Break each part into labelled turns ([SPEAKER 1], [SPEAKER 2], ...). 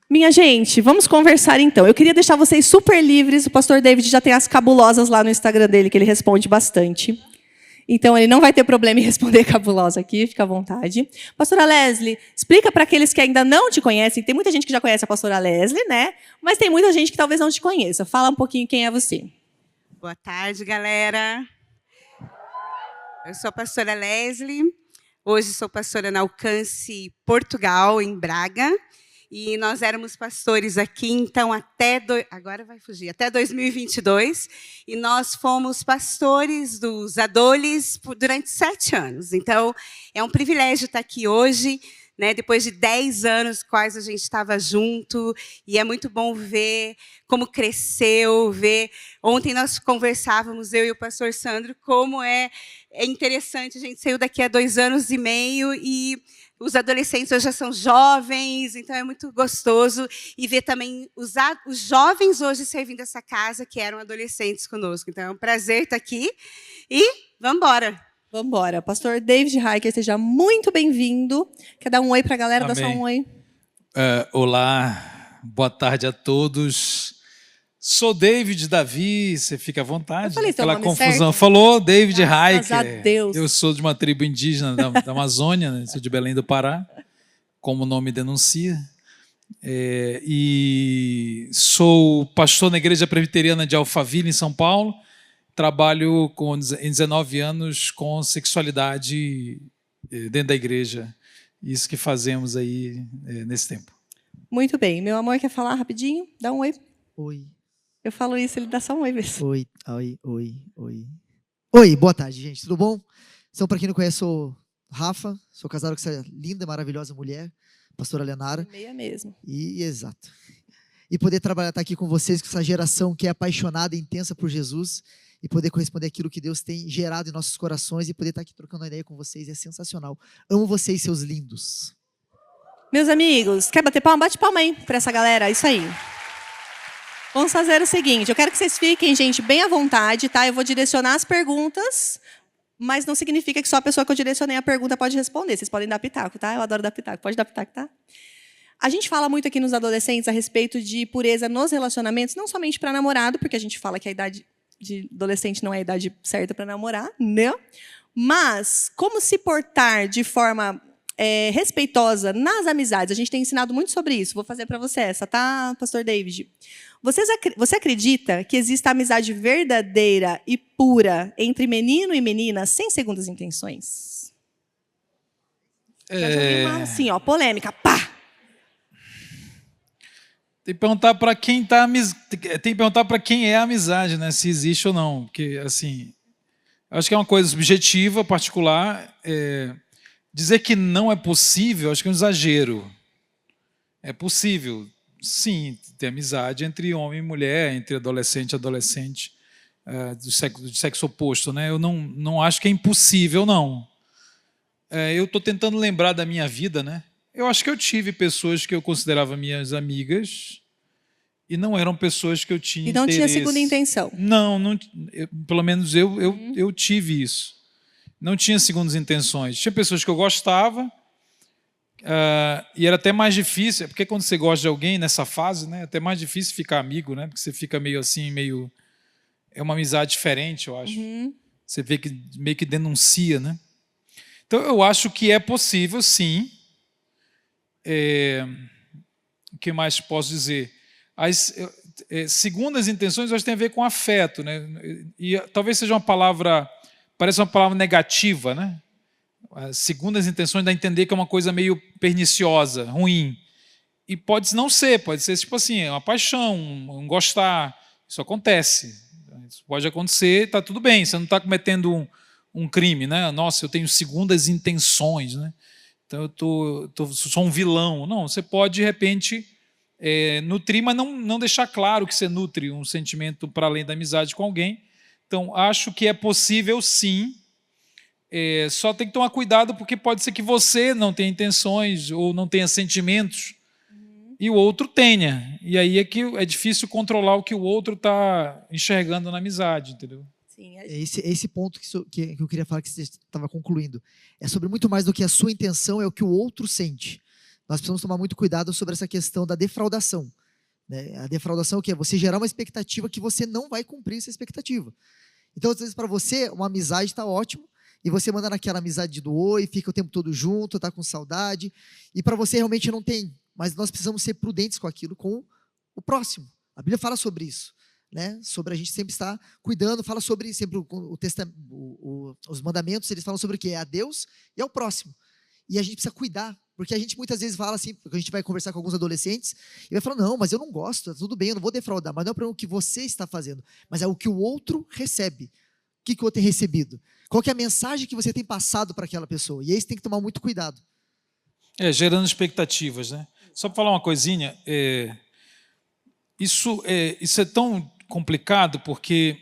[SPEAKER 1] Minha gente, vamos conversar então. Eu queria deixar vocês super livres. O pastor David já tem as cabulosas lá no Instagram dele, que ele responde bastante. Então, ele não vai ter problema em responder cabulosa aqui, fica à vontade. Pastora Leslie, explica para aqueles que ainda não te conhecem. Tem muita gente que já conhece a pastora Leslie, né? Mas tem muita gente que talvez não te conheça. Fala um pouquinho quem é você.
[SPEAKER 2] Boa tarde, galera. Eu sou a pastora Leslie. Hoje sou pastora na Alcance Portugal, em Braga. E nós éramos pastores aqui, então, agora vai fugir, até 2022. E nós fomos pastores dos Adoles durante 7 anos. Então, é um privilégio estar aqui hoje, né, depois de 10 anos quais a gente estava junto. E é muito bom ver como cresceu, ver... Ontem nós conversávamos, eu e o pastor Sandro, como é interessante. A gente saiu daqui há 2 anos e meio e... Os adolescentes hoje já são jovens, então é muito gostoso. E ver também os jovens hoje servindo essa casa, que eram adolescentes conosco. Então é um prazer estar aqui. E vamos embora.
[SPEAKER 1] Vamos embora. Pastor David Heiker, seja muito bem-vindo. Quer dar um oi para a galera?
[SPEAKER 3] Amém.
[SPEAKER 1] Dá só um oi.
[SPEAKER 3] Olá, boa tarde a todos. Sou David Davi, você fica à vontade.
[SPEAKER 1] Eu falei
[SPEAKER 3] aquela
[SPEAKER 1] nome
[SPEAKER 3] confusão.
[SPEAKER 1] certo?
[SPEAKER 3] Falou, David
[SPEAKER 1] Graças a
[SPEAKER 3] Heiker.
[SPEAKER 1] Deus.
[SPEAKER 3] Eu sou de uma tribo indígena da Amazônia, né? Sou de Belém do Pará, como o nome denuncia. E sou pastor na Igreja Presbiteriana de Alphaville, em São Paulo. Trabalho em 19 anos com sexualidade dentro da igreja. Isso que fazemos aí nesse tempo.
[SPEAKER 1] Muito bem. Meu amor, quer falar rapidinho? Dá um oi.
[SPEAKER 4] Oi.
[SPEAKER 1] Eu falo isso, ele dá só um oi mesmo.
[SPEAKER 4] Oi, oi, oi, oi. Oi, boa tarde, gente. Tudo bom? Então, para quem não conhece, sou Rafa. Sou casado com essa linda, maravilhosa mulher, pastora Lenara.
[SPEAKER 1] Meia mesmo.
[SPEAKER 4] Exato. E poder trabalhar, estar aqui com vocês, com essa geração que é apaixonada e intensa por Jesus, e poder corresponder àquilo que Deus tem gerado em nossos corações, e poder estar aqui trocando uma ideia com vocês é sensacional. Amo vocês, seus lindos.
[SPEAKER 1] Meus amigos, quer bater palma? Bate palma aí para essa galera. Isso aí. Vamos fazer o seguinte, eu quero que vocês fiquem, gente, bem à vontade, tá? Eu vou direcionar as perguntas, mas não significa que só a pessoa que eu direcionei a pergunta pode responder. Vocês podem dar pitaco, tá? Eu adoro dar pitaco. Pode dar pitaco, tá? A gente fala muito aqui nos adolescentes a respeito de pureza nos relacionamentos, não somente para namorado, porque a gente fala que a idade de adolescente não é a idade certa para namorar, né? Mas como se portar de forma respeitosa nas amizades. A gente tem ensinado muito sobre isso. Vou fazer para você essa, tá, pastor David? Você acredita que existe amizade verdadeira e pura entre menino e menina sem segundas intenções? Já joguei uma assim, ó, polêmica. Pá!
[SPEAKER 3] Tem que perguntar para quem tem que perguntar para quem é a amizade, né? Se existe ou não. Porque, assim, acho que é uma coisa subjetiva, particular. Dizer que não é possível, acho que é um exagero. É possível, sim, ter amizade entre homem e mulher, entre adolescente e adolescente, do sexo oposto, né? Eu não acho que é impossível, não. Eu estou tentando lembrar da minha vida, né? Eu acho que eu tive pessoas que eu considerava minhas amigas e não eram pessoas que eu tinha interesse.
[SPEAKER 1] E não tinha segunda intenção?
[SPEAKER 3] Não, pelo menos eu tive isso. Não tinha segundas intenções. Tinha pessoas que eu gostava, e era até mais difícil, porque quando você gosta de alguém nessa fase, né, é até mais difícil ficar amigo, né, porque você fica meio assim, é uma amizade diferente, eu acho. Você vê que meio que denuncia, né? Então, eu acho que é possível, sim. O que mais posso dizer? As segundas intenções, eu acho que tem a ver com afeto, né? E talvez seja uma palavra... Parece uma palavra negativa, né? As segundas intenções dá a entender que é uma coisa meio perniciosa, ruim. E pode não ser, pode ser tipo assim, uma paixão, um gostar. Isso acontece. Isso pode acontecer, está tudo bem. Você não está cometendo um crime, né? Nossa, eu tenho segundas intenções, né? Então eu sou um vilão. Não, você pode, de repente, nutrir, mas não deixar claro que você nutre um sentimento para além da amizade com alguém. Então, acho que é possível, sim. Só tem que tomar cuidado, porque pode ser que você não tenha intenções ou não tenha sentimentos e o outro tenha. E aí é que é difícil controlar o que o outro está enxergando na amizade, entendeu?
[SPEAKER 1] Sim,
[SPEAKER 4] Esse ponto que eu queria falar, que você estava concluindo. É sobre muito mais do que a sua intenção, é o que o outro sente. nós precisamos tomar muito cuidado sobre essa questão da defraudação. Né? A defraudação é o quê? Você gerar uma expectativa que você não vai cumprir essa expectativa. Então, às vezes, para você, uma amizade está ótimo, e você manda naquela amizade do oi, fica o tempo todo junto, está com saudade, e para você realmente não tem. Mas nós precisamos ser prudentes com aquilo, com o próximo. A Bíblia fala sobre isso. Né? Sobre a gente sempre estar cuidando, fala sobre sempre os mandamentos, eles falam sobre o quê? É a Deus e ao próximo. E a gente precisa cuidar, porque a gente muitas vezes fala assim, porque a gente vai conversar com alguns adolescentes, e vai falar, não, mas eu não gosto, tudo bem, eu não vou defraudar, mas não é para o que você está fazendo, mas é o que o outro recebe. O que o outro tem recebido? Qual que é a mensagem que você tem passado para aquela pessoa? E aí você tem que tomar muito cuidado.
[SPEAKER 3] Gerando expectativas, né? Só para falar uma coisinha, isso é tão complicado porque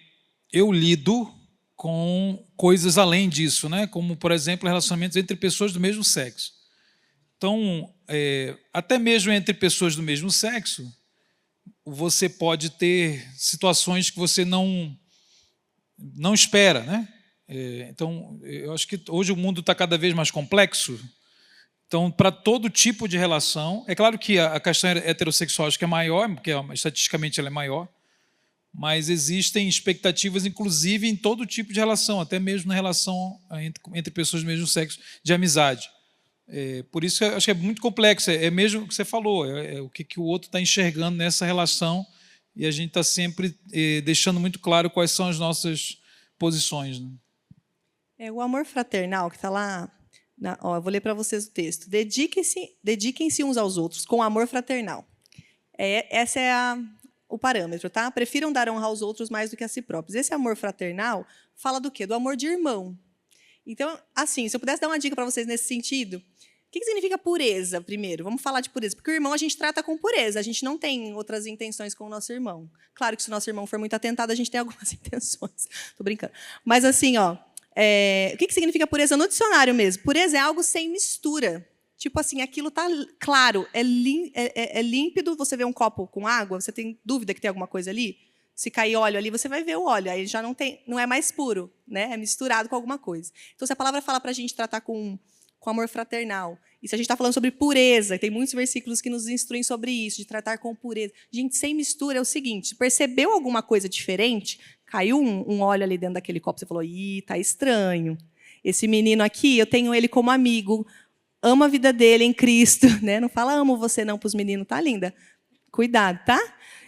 [SPEAKER 3] eu lido com coisas além disso, né? Como, por exemplo, relacionamentos entre pessoas do mesmo sexo. Então, até mesmo entre pessoas do mesmo sexo, você pode ter situações que você não espera, né? Então, eu acho que hoje o mundo está cada vez mais complexo. Então, para todo tipo de relação, é claro que a questão heterossexual acho que é maior, porque estatisticamente ela é maior, mas existem expectativas, inclusive, em todo tipo de relação, até mesmo na relação entre pessoas do mesmo sexo, de amizade. Por isso, eu acho que é muito complexo, é mesmo o que você falou, o que o outro está enxergando nessa relação, e a gente está sempre deixando muito claro quais são as nossas posições. Né?
[SPEAKER 1] O amor fraternal, que está lá, eu vou ler para vocês o texto. Dediquem-se uns aos outros com amor fraternal. Esse é o parâmetro, tá? Prefiram dar honra aos outros mais do que a si próprios. Esse amor fraternal fala do quê? Do amor de irmão. Então, assim, se eu pudesse dar uma dica para vocês nesse sentido, o que significa pureza, primeiro? Vamos falar de pureza. Porque o irmão a gente trata com pureza, a gente não tem outras intenções com o nosso irmão. Claro que se o nosso irmão for muito atentado, a gente tem algumas intenções. Estou brincando. Mas assim, o que significa pureza no dicionário mesmo? Pureza é algo sem mistura. Tipo assim, aquilo está claro, é límpido. Você vê um copo com água, você tem dúvida que tem alguma coisa ali? Se cair óleo ali, você vai ver o óleo. Aí já não é mais puro, né? É misturado com alguma coisa. Então, se a palavra fala para a gente tratar com amor fraternal, e se a gente está falando sobre pureza, tem muitos versículos que nos instruem sobre isso, de tratar com pureza. Gente, sem mistura é o seguinte, percebeu alguma coisa diferente? Caiu um óleo ali dentro daquele copo, você falou, tá estranho. Esse menino aqui, eu tenho ele como amigo, amo a vida dele em Cristo, né? Não fala amo você não para os meninos, tá linda? Cuidado, tá?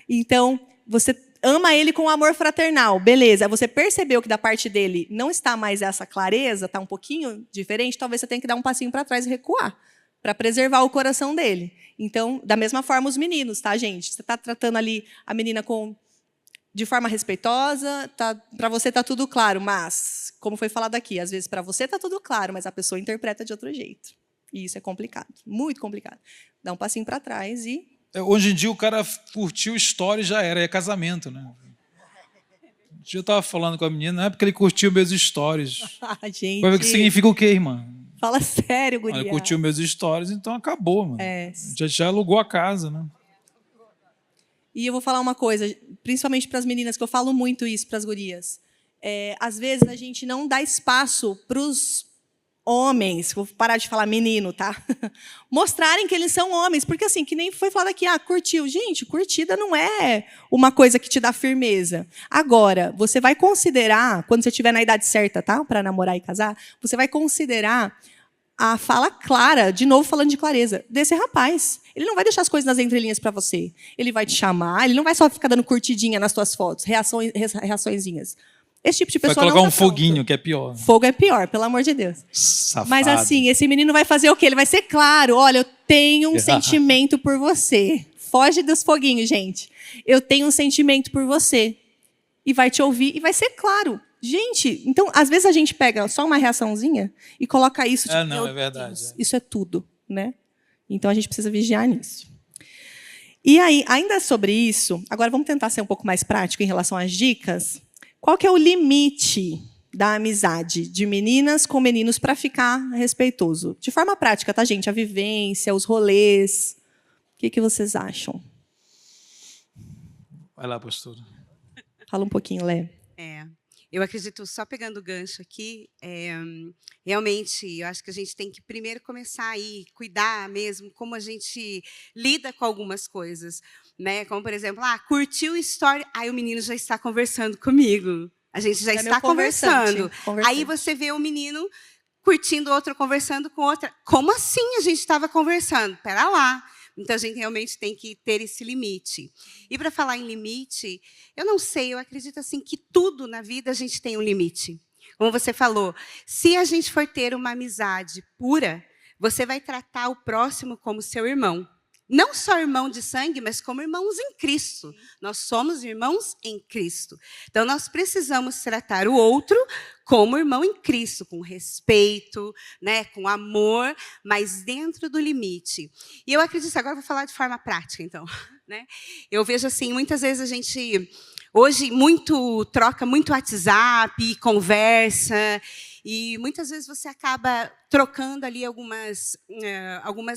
[SPEAKER 1] Então, você ama ele com amor fraternal, beleza. Você percebeu que da parte dele não está mais essa clareza, está um pouquinho diferente, talvez você tenha que dar um passinho para trás e recuar, para preservar o coração dele. Então, da mesma forma, os meninos, tá, gente? Você está tratando ali a menina de forma respeitosa, para você está tudo claro, mas, como foi falado aqui, às vezes para você está tudo claro, mas a pessoa interpreta de outro jeito. E isso é complicado, muito complicado. Dá um passinho para trás e...
[SPEAKER 3] Hoje em dia o cara curtiu stories, já era, é casamento, né? Um dia eu estava falando com a menina, não é porque ele curtiu meus stories.
[SPEAKER 1] Gente...
[SPEAKER 3] Vai ver o que significa o quê, irmã?
[SPEAKER 1] Fala sério, guria.
[SPEAKER 3] Ele curtiu meus stories, então acabou, mano. Já alugou a casa, né?
[SPEAKER 1] E eu vou falar uma coisa, principalmente para as meninas, que eu falo muito isso para as gurias. Às vezes a gente não dá espaço para os homens, vou parar de falar menino, tá? Mostrarem que eles são homens, porque assim, que nem foi falado aqui, curtiu. Gente, curtida não é uma coisa que te dá firmeza. Agora, você vai considerar, quando você estiver na idade certa, tá? Para namorar e casar, você vai considerar a fala clara, de novo falando de clareza, desse rapaz. Ele não vai deixar as coisas nas entrelinhas para você. Ele vai te chamar, ele não vai só ficar dando curtidinha nas tuas fotos, reaçõezinhas. Esse tipo de pessoa
[SPEAKER 3] vai colocar
[SPEAKER 1] não
[SPEAKER 3] um foguinho, que é pior.
[SPEAKER 1] Fogo é pior, pelo amor de Deus.
[SPEAKER 3] Safado.
[SPEAKER 1] Mas assim, esse menino vai fazer o quê? Ele vai ser claro. Olha, eu tenho um sentimento por você. Foge dos foguinhos, gente. Eu tenho um sentimento por você. E vai te ouvir e vai ser claro. Gente, então, às vezes a gente pega só uma reaçãozinha e coloca isso. Tipo,
[SPEAKER 3] não, é verdade.
[SPEAKER 1] Deus, isso é tudo, né? Então, a gente precisa vigiar nisso. E aí, ainda sobre isso, agora vamos tentar ser um pouco mais prático em relação às dicas. Qual que é o limite da amizade de meninas com meninos para ficar respeitoso? De forma prática, tá, gente? A vivência, os rolês. O que vocês acham?
[SPEAKER 3] Vai lá, pastora.
[SPEAKER 1] Fala um pouquinho, Lé.
[SPEAKER 2] Eu acredito, só pegando o gancho aqui, realmente, eu acho que a gente tem que primeiro começar aí, cuidar mesmo como a gente lida com algumas coisas, né? Como, por exemplo, curtiu o story, aí o menino já está conversando comigo. A gente já está conversando. Aí você vê o menino curtindo outro, conversando com outra. Como assim a gente estava conversando? Pera lá. Então, a gente realmente tem que ter esse limite. E, para falar em limite, eu não sei, eu acredito assim que tudo na vida a gente tem um limite. Como você falou, se a gente for ter uma amizade pura, você vai tratar o próximo como seu irmão. Não só irmão de sangue, mas como irmãos em Cristo. Nós somos irmãos em Cristo. Então, nós precisamos tratar o outro como irmão em Cristo, com respeito, né, com amor, mas dentro do limite. E eu acredito, agora eu vou falar de forma prática, então. Né? Eu vejo assim, muitas vezes a gente, hoje, troca muito WhatsApp, conversa, e muitas vezes você acaba trocando ali algumas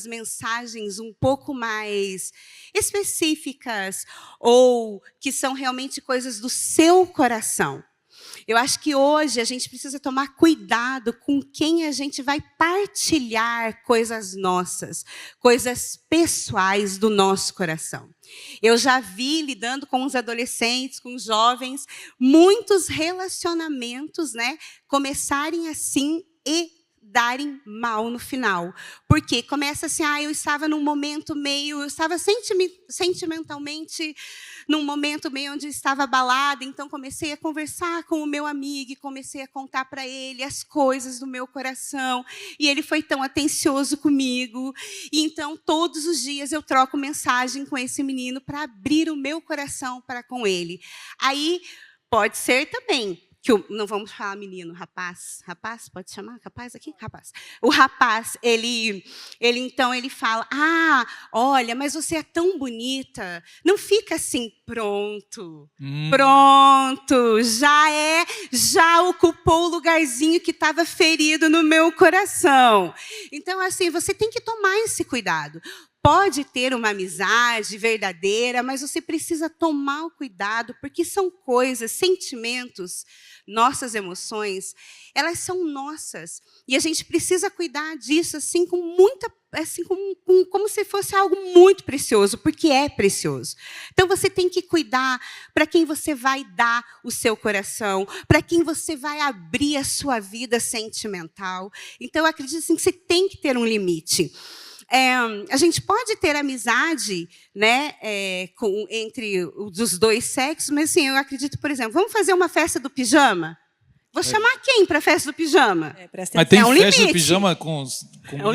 [SPEAKER 2] mensagens um pouco mais específicas ou que são realmente coisas do seu coração. Eu acho que hoje a gente precisa tomar cuidado com quem a gente vai partilhar coisas nossas, coisas pessoais do nosso coração. Eu já vi, lidando com os adolescentes, com os jovens, muitos relacionamentos, né, começarem assim e darem mal no final. Porque começa assim, eu estava num momento eu estava sentimentalmente num momento meio onde eu estava abalada, então comecei a conversar com o meu amigo, e comecei a contar para ele as coisas do meu coração, e ele foi tão atencioso comigo, e então todos os dias eu troco mensagem com esse menino para abrir o meu coração para com ele. Aí pode ser também que não vamos falar menino, rapaz, pode chamar rapaz aqui? Rapaz. O rapaz, ele fala, olha, mas você é tão bonita, não fica assim, pronto, já ocupou o lugarzinho que estava ferido no meu coração. Então, assim, você tem que tomar esse cuidado. Pode ter uma amizade verdadeira, mas você precisa tomar o cuidado, porque são coisas, sentimentos, nossas emoções, elas são nossas. E a gente precisa cuidar disso assim, como se fosse algo muito precioso, porque é precioso. Então, você tem que cuidar para quem você vai dar o seu coração, para quem você vai abrir a sua vida sentimental. Então, eu acredito assim, que você tem que ter um limite. A gente pode ter amizade, né, entre os dois sexos, mas assim, eu acredito, por exemplo, vamos fazer uma festa do pijama? Vou chamar quem para a festa do pijama?
[SPEAKER 3] Mas tem festa limite. Do pijama com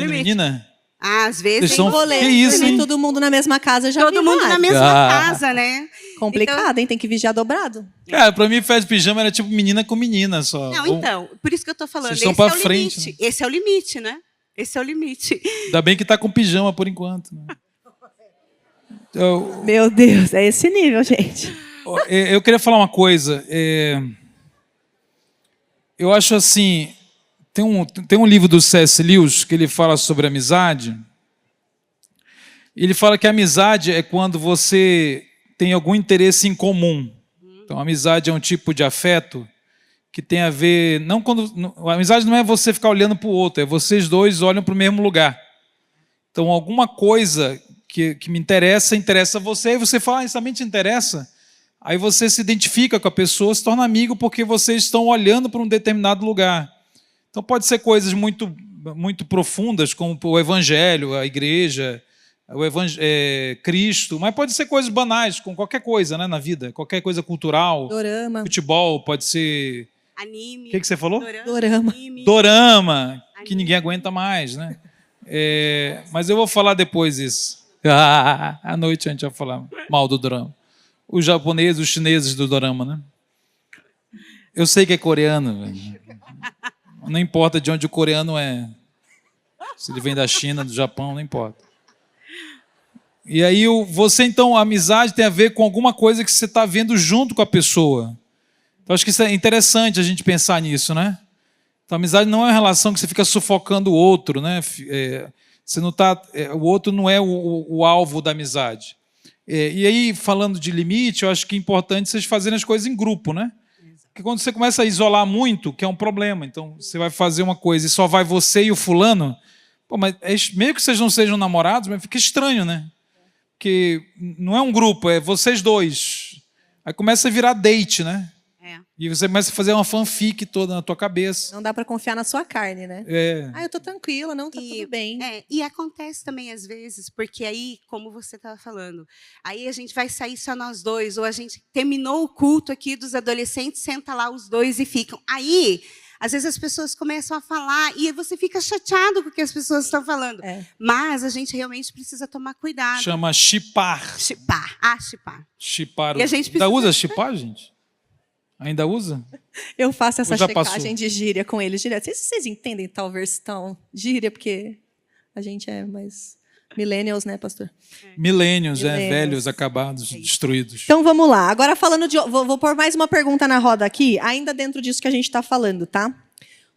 [SPEAKER 3] menina?
[SPEAKER 2] Às vezes
[SPEAKER 3] tem rolê. Que isso, hein?
[SPEAKER 1] Todo mundo na mesma casa já
[SPEAKER 2] todo mundo na mesma casa, né?
[SPEAKER 1] Complicado, então, hein? Tem que vigiar dobrado.
[SPEAKER 3] Cara, pra mim, festa de pijama era tipo menina com menina só.
[SPEAKER 2] Não, então, por isso que eu tô falando.
[SPEAKER 3] Vocês estão pra frente,
[SPEAKER 2] limite. Né? Esse é o limite, né? Esse é o limite.
[SPEAKER 3] Ainda bem que tá com pijama por enquanto. Né?
[SPEAKER 1] Meu Deus, é esse nível, gente.
[SPEAKER 3] Eu queria falar uma coisa. Eu acho assim, tem um livro do C.S. Lewis que ele fala sobre amizade. Ele fala que a amizade é quando você tem algum interesse em comum. Então, a amizade é um tipo de afeto que tem a ver... a amizade não é você ficar olhando para o outro, é vocês dois olham para o mesmo lugar. Então, alguma coisa que me interessa você, e você fala, isso também te interessa? Aí você se identifica com a pessoa, se torna amigo porque vocês estão olhando para um determinado lugar. Então, pode ser coisas muito, muito profundas, como o evangelho, a igreja, Cristo, mas pode ser coisas banais, com qualquer coisa, né, na vida, qualquer coisa cultural.
[SPEAKER 1] Dorama.
[SPEAKER 3] Futebol, pode ser...
[SPEAKER 2] Anime.
[SPEAKER 3] O que você falou?
[SPEAKER 1] Dorama.
[SPEAKER 3] Dorama, que ninguém aguenta mais, né? Mas eu vou falar depois isso. À noite a gente vai falar mal do dorama. Os japoneses, os chineses do dorama, né? Eu sei que é coreano, velho. Não importa de onde o coreano é. Se ele vem da China, do Japão, não importa. E aí, então, a amizade tem a ver com alguma coisa que você está vendo junto com a pessoa. Então, acho que isso é interessante a gente pensar nisso, né? Então, a amizade não é uma relação que você fica sufocando o outro, né? Você não tá, o outro não é o alvo da amizade. E aí, falando de limite, eu acho que é importante vocês fazerem as coisas em grupo, né? Porque quando você começa a isolar muito, que é um problema. Então, você vai fazer uma coisa e só vai você e o fulano, pô, mas meio que vocês não sejam namorados, mas fica estranho, né? Porque não é um grupo, é vocês dois. Aí começa a virar date, né?
[SPEAKER 2] É.
[SPEAKER 3] E você começa a fazer uma fanfic toda na tua cabeça.
[SPEAKER 1] Não dá para confiar na sua carne, né?
[SPEAKER 3] É.
[SPEAKER 1] Ah, eu tô tranquila, não, tá tudo bem.
[SPEAKER 2] E acontece também às vezes, porque aí, como você estava falando, aí a gente vai sair só nós dois, ou a gente terminou o culto aqui dos adolescentes, senta lá os dois e ficam. Aí, às vezes as pessoas começam a falar e você fica chateado com o que as pessoas estão falando. Mas a gente realmente precisa tomar cuidado.
[SPEAKER 3] Chama chipar.
[SPEAKER 2] Chipar. Chipar.
[SPEAKER 3] Chipar.
[SPEAKER 2] E a gente
[SPEAKER 3] Ainda
[SPEAKER 2] precisa...
[SPEAKER 3] usa chipar, gente? Ainda usa?
[SPEAKER 1] Eu faço essa
[SPEAKER 3] já
[SPEAKER 1] checagem
[SPEAKER 3] passou?
[SPEAKER 1] de gíria com eles direto. Vocês entendem tal versão gíria, porque a gente é mais millennials, né, pastor?
[SPEAKER 3] Milênios,
[SPEAKER 1] Millennials.
[SPEAKER 3] velhos, acabados, destruídos.
[SPEAKER 1] Então vamos lá. Agora falando de. Vou pôr mais uma pergunta na roda aqui, ainda dentro disso que a gente está falando, tá?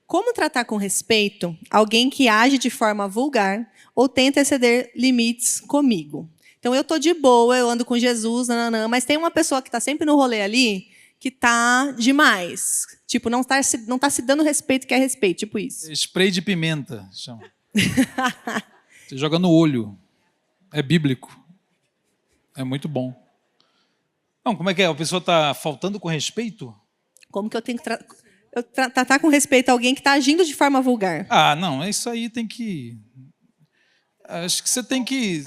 [SPEAKER 1] Como tratar com respeito alguém que age de forma vulgar ou tenta exceder limites comigo? Então eu tô de boa, eu ando com Jesus, nananã, mas tem uma pessoa que está sempre no rolê ali que tá demais. Tipo, não tá se dando respeito que é respeito, tipo isso.
[SPEAKER 3] Spray de pimenta, chama. Você joga no olho. É bíblico. É muito bom. Não, como é que é? A pessoa está faltando com respeito?
[SPEAKER 1] Como que eu tenho que tratar com respeito alguém que está agindo de forma vulgar?
[SPEAKER 3] Ah, não, isso aí tem que... Acho que você tem que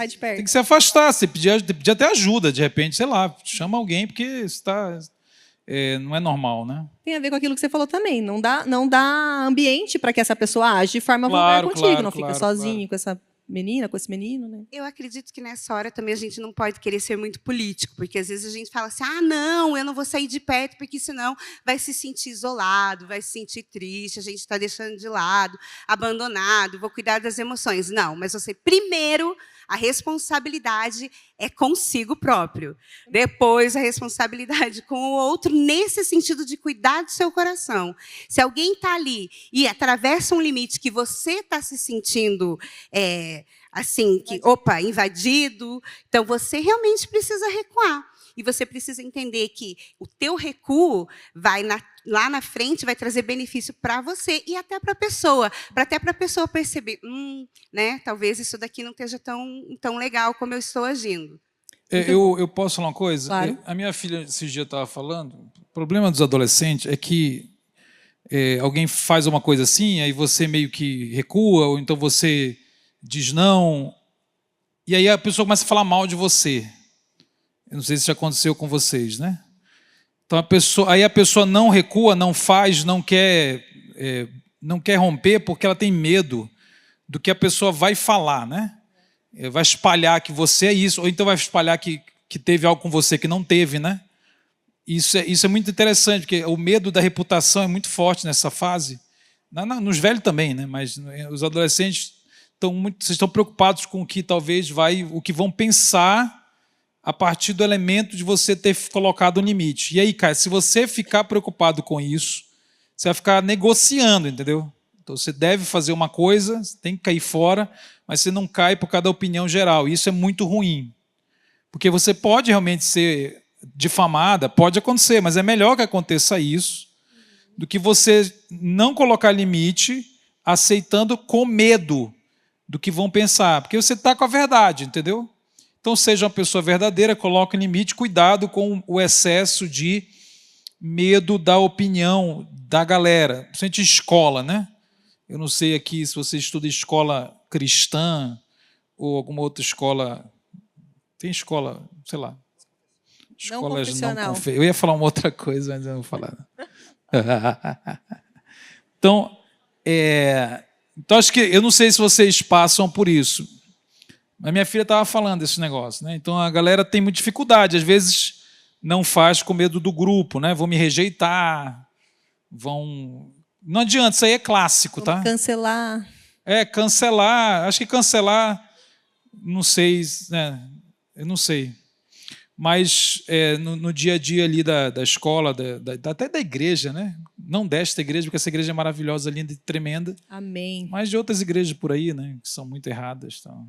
[SPEAKER 3] se afastar, você pedir até ajuda, de repente, sei lá, chama alguém, porque está... não é normal, né?
[SPEAKER 1] Tem a ver com aquilo que você falou também. Não dá ambiente para que essa pessoa age de forma vulgar contigo. Não fica sozinho com essa menina, com esse menino, né?
[SPEAKER 2] Eu acredito que nessa hora também a gente não pode querer ser muito político, porque às vezes a gente fala assim, não, eu não vou sair de perto, porque senão vai se sentir isolado, vai se sentir triste, a gente está deixando de lado, abandonado, vou cuidar das emoções. Não, mas você primeiro... A responsabilidade é consigo próprio. Depois, a responsabilidade com o outro, nesse sentido de cuidar do seu coração. Se alguém está ali e atravessa um limite que você está se sentindo assim, invadido, então você realmente precisa recuar. E você precisa entender que o teu recuo vai lá na frente vai trazer benefício para você e até para a pessoa perceber, né, talvez isso daqui não esteja tão legal como eu estou agindo.
[SPEAKER 3] Eu posso falar uma coisa?
[SPEAKER 1] Claro.
[SPEAKER 3] A minha filha, esses dias, estava falando, o problema dos adolescentes é que alguém faz uma coisa assim, aí você meio que recua, ou então você diz não, e aí a pessoa começa a falar mal de você. Eu não sei se isso aconteceu com vocês, né? Então aí a pessoa não recua, não faz, não quer romper porque ela tem medo do que a pessoa vai falar, né? Vai espalhar que você é isso, ou então vai espalhar que teve algo com você que não teve, né? Isso é muito interessante, porque o medo da reputação é muito forte nessa fase. Nos velhos também, né? Mas os adolescentes vocês estão preocupados com o que talvez o que vão pensar a partir do elemento de você ter colocado um limite. E aí, cara, se você ficar preocupado com isso, você vai ficar negociando, entendeu? Então, você deve fazer uma coisa, você tem que cair fora, mas você não cai por causa da opinião geral. Isso é muito ruim. Porque você pode realmente ser difamada, pode acontecer, mas é melhor que aconteça isso do que você não colocar limite, aceitando com medo do que vão pensar. Porque você está com a verdade, entendeu? Então, seja uma pessoa verdadeira, coloque limite, cuidado com o excesso de medo da opinião da galera. Principalmente em escola, né? Eu não sei aqui se você estuda escola cristã ou alguma outra escola. Tem escola, sei lá. Escolas não confessionais. Eu ia falar uma outra coisa, mas eu não vou falar. Então, acho que eu não sei se vocês passam por isso. A minha filha estava falando desse negócio, né? Então a galera tem muita dificuldade, às vezes não faz com medo do grupo, né? Vão me rejeitar, não adianta, isso aí é clássico, tá?
[SPEAKER 1] Cancelar.
[SPEAKER 3] Cancelar, acho que cancelar, não sei, né? Eu não sei. Mas no dia a dia ali da escola, até da igreja, né? Não desta igreja, porque essa igreja é maravilhosa, linda e tremenda.
[SPEAKER 1] Amém.
[SPEAKER 3] Mas de outras igrejas por aí, né? Que são muito erradas, então...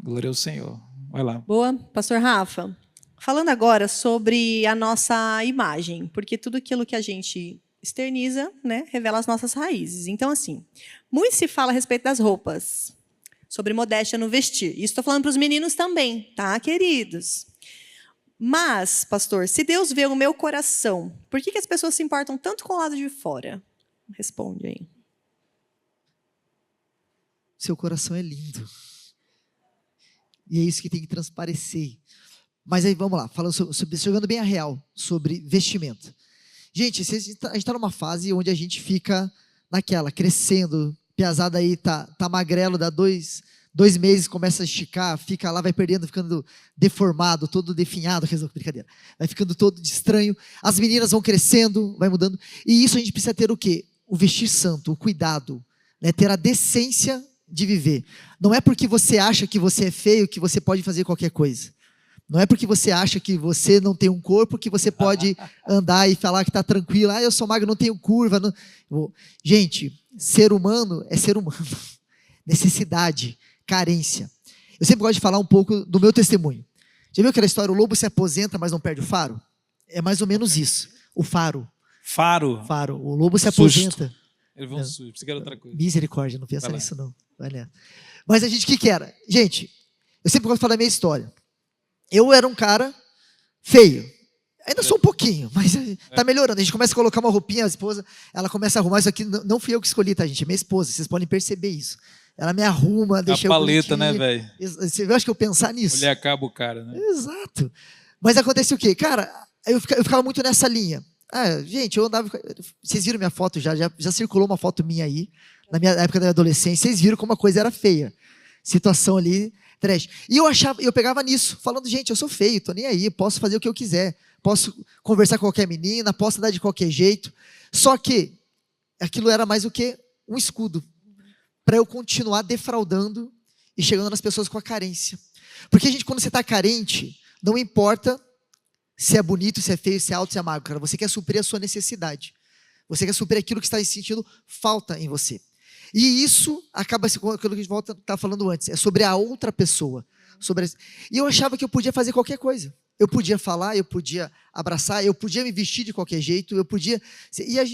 [SPEAKER 3] Glória ao Senhor. Vai lá.
[SPEAKER 1] Boa. Pastor Rafa, Falando agora sobre a nossa imagem, porque tudo aquilo que a gente externiza, né, revela as nossas raízes. Então, assim, muito se fala a respeito das roupas, sobre modéstia no vestir. Isso estou falando para os meninos também, tá, queridos? Mas, pastor, se Deus vê o meu coração, por que as pessoas se importam tanto com o lado de fora? Responde aí.
[SPEAKER 4] Seu coração é lindo. E é isso que tem que transparecer. Mas aí, vamos lá, falando jogando bem a real, sobre vestimento. Gente, a gente está numa fase onde a gente fica naquela, crescendo, piazada aí tá magrelo, dá dois meses, começa a esticar, fica lá, vai perdendo, ficando deformado, todo definhado, brincadeira, vai ficando todo estranho, as meninas vão crescendo, vai mudando, e isso a gente precisa ter o quê? O vestir santo, o cuidado, né? Ter a decência de viver. Não é porque você acha que você é feio que você pode fazer qualquer coisa. Não é porque você acha que você não tem um corpo que você pode andar e falar que está tranquilo. Eu sou magro, não tenho curva. Não... Gente, ser humano é ser humano. Necessidade, carência. Eu sempre gosto de falar um pouco do meu testemunho. Já viu aquela história, o lobo se aposenta, mas não perde o faro? É mais ou menos isso. O faro.
[SPEAKER 3] Faro.
[SPEAKER 4] O lobo se aposenta.
[SPEAKER 3] Ele viu um susto, pensei que era outra coisa.
[SPEAKER 4] Misericórdia, não pensa nisso não. Olha. Mas a gente, o que era? Gente, eu sempre gosto de falar da minha história. Eu era um cara feio. Ainda sou um pouquinho, mas está melhorando. A gente começa a colocar uma roupinha, a esposa, ela começa a arrumar. Isso aqui não fui eu que escolhi, tá, gente? É minha esposa, vocês podem perceber isso. Ela me arruma, deixa eu...
[SPEAKER 3] A paleta, né, velho?
[SPEAKER 4] Você acha que eu pensar nisso?
[SPEAKER 3] Mulher acaba o cara, né?
[SPEAKER 4] Exato. Mas acontece o quê? Cara, eu ficava muito nessa linha. Gente, eu andava... Vocês viram minha foto já circulou uma foto minha aí, na minha época da minha adolescência. Vocês viram como a coisa era feia. Situação ali... trash. E eu pegava nisso, falando, gente, eu sou feio, tô nem aí, posso fazer o que eu quiser, posso conversar com qualquer menina, posso andar de qualquer jeito. Só que aquilo era mais o que? Um escudo. Para eu continuar defraudando e chegando nas pessoas com a carência. Porque, gente, quando você está carente, não importa se é bonito, se é feio, se é alto, se é magro, cara, você quer suprir a sua necessidade. Você quer suprir aquilo que está sentindo falta em você. E isso acaba com aquilo que a gente estava falando antes, é sobre a outra pessoa. E eu achava que eu podia fazer qualquer coisa. Eu podia falar, eu podia abraçar, eu podia me vestir de qualquer jeito, eu podia...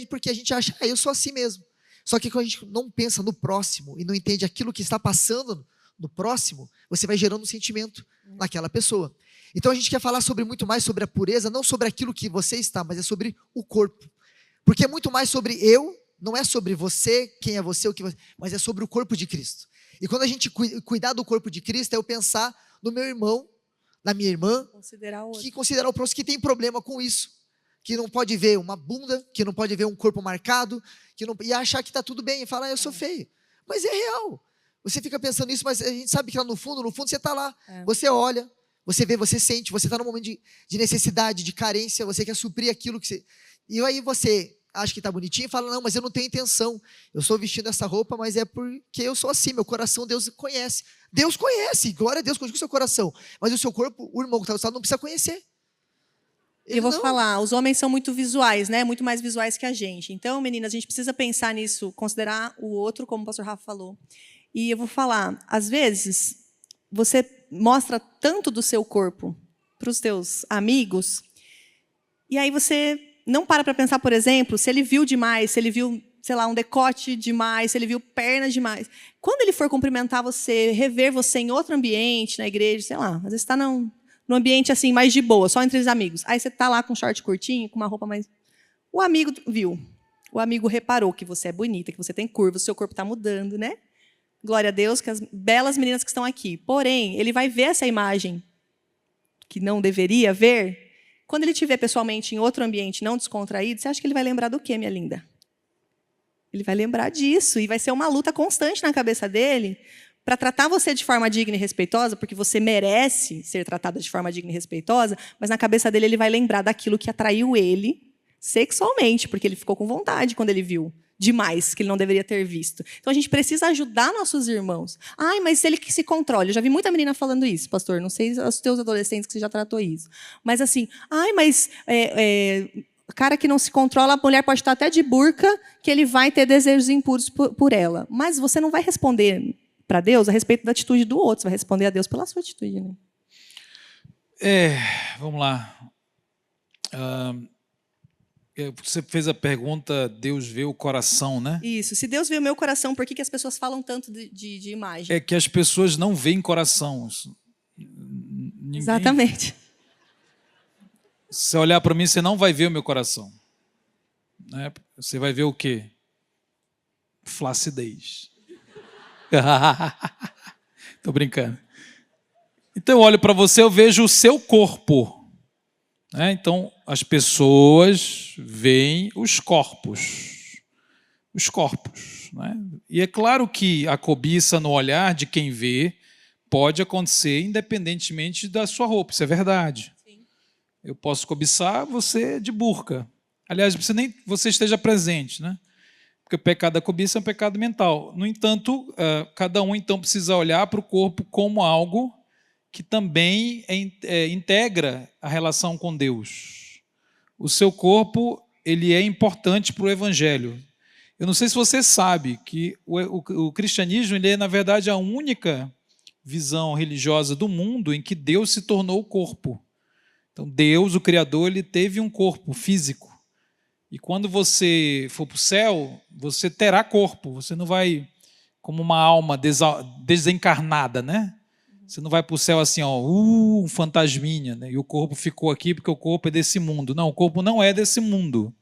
[SPEAKER 4] porque a gente acha, eu sou assim mesmo. Só que quando a gente não pensa no próximo e não entende aquilo que está passando no próximo, você vai gerando um sentimento naquela pessoa. Então a gente quer falar muito mais sobre a pureza, não sobre aquilo que você está, mas é sobre o corpo. Porque é muito mais sobre eu. Não é sobre você, quem é você, o que você, mas é sobre o corpo de Cristo. E quando a gente cuidar do corpo de Cristo, é eu pensar no meu irmão, na minha irmã, que considerar o próximo, que tem problema com isso, que não pode ver uma bunda, que não pode ver um corpo marcado, e achar que está tudo bem, e falar, eu sou feio. Mas é real. Você fica pensando nisso, mas a gente sabe que lá no fundo você está lá. Você olha, você vê, você sente, você está num momento de necessidade, de carência, você quer suprir aquilo que você... E aí você... acha que está bonitinho e fala, não, mas eu não tenho intenção. Eu estou vestindo essa roupa, mas é porque eu sou assim, meu coração Deus conhece. Deus conhece, glória a Deus, conhece o seu coração. Mas o seu corpo, o irmão que está do lado, não precisa conhecer.
[SPEAKER 1] Eu vou falar, os homens são muito visuais, né? Muito mais visuais que a gente. Então, meninas, a gente precisa pensar nisso, considerar o outro, como o pastor Rafa falou. E eu vou falar, às vezes, você mostra tanto do seu corpo para os teus amigos, e aí você... não para pensar, por exemplo, se ele viu demais, se ele viu, sei lá, um decote demais, se ele viu pernas demais. Quando ele for cumprimentar você, rever você em outro ambiente, na igreja, sei lá, às vezes está num ambiente assim, mais de boa, só entre os amigos. Aí você está lá com um short curtinho, com uma roupa mais... O amigo viu, o amigo reparou que você é bonita, que você tem curva, o seu corpo está mudando, né? Glória a Deus, que as belas meninas que estão aqui. Porém, ele vai ver essa imagem que não deveria ver. Quando ele te vê pessoalmente em outro ambiente não descontraído, você acha que ele vai lembrar do quê, minha linda? Ele vai lembrar disso. E vai ser uma luta constante na cabeça dele para tratar você de forma digna e respeitosa, porque você merece ser tratada de forma digna e respeitosa, mas na cabeça dele ele vai lembrar daquilo que atraiu ele sexualmente, porque ele ficou com vontade quando ele viu demais, que ele não deveria ter visto. Então, a gente precisa ajudar nossos irmãos. Mas ele que se controle. Eu já vi muita menina falando isso, pastor. Não sei os teus adolescentes que você já tratou isso. Mas assim, cara que não se controla, a mulher pode estar até de burca, que ele vai ter desejos impuros por ela. Mas você não vai responder para Deus a respeito da atitude do outro. Você vai responder a Deus pela sua atitude. Né?
[SPEAKER 3] Vamos lá. Você fez a pergunta, Deus vê o coração, né?
[SPEAKER 1] Isso. Se Deus vê o meu coração, por que as pessoas falam tanto de imagem?
[SPEAKER 3] É que as pessoas não veem coração. Ninguém...
[SPEAKER 1] Exatamente.
[SPEAKER 3] Se você olhar para mim, você não vai ver o meu coração. Né? Você vai ver o quê? Flacidez. Tô brincando. Então eu olho para você, eu vejo o seu corpo. Né? Então as pessoas veem os corpos. Os corpos. Né? E é claro que a cobiça no olhar de quem vê pode acontecer independentemente da sua roupa. Isso é verdade. Sim. Eu posso cobiçar você de burca. Aliás, não precisa nem que você esteja presente, né? Porque o pecado da cobiça é um pecado mental. No entanto, cada um então precisa olhar para o corpo como algo que também integra a relação com Deus. O seu corpo, ele é importante para o Evangelho. Eu não sei se você sabe que o cristianismo, ele é, na verdade, a única visão religiosa do mundo em que Deus se tornou o corpo. Então, Deus, o Criador, ele teve um corpo físico. E quando você for para o céu, você terá corpo. Você não vai como uma alma desencarnada, né? Você não vai para o céu assim, ó, um fantasminha, né? E o corpo ficou aqui porque o corpo é desse mundo. Não, o corpo não é desse mundo.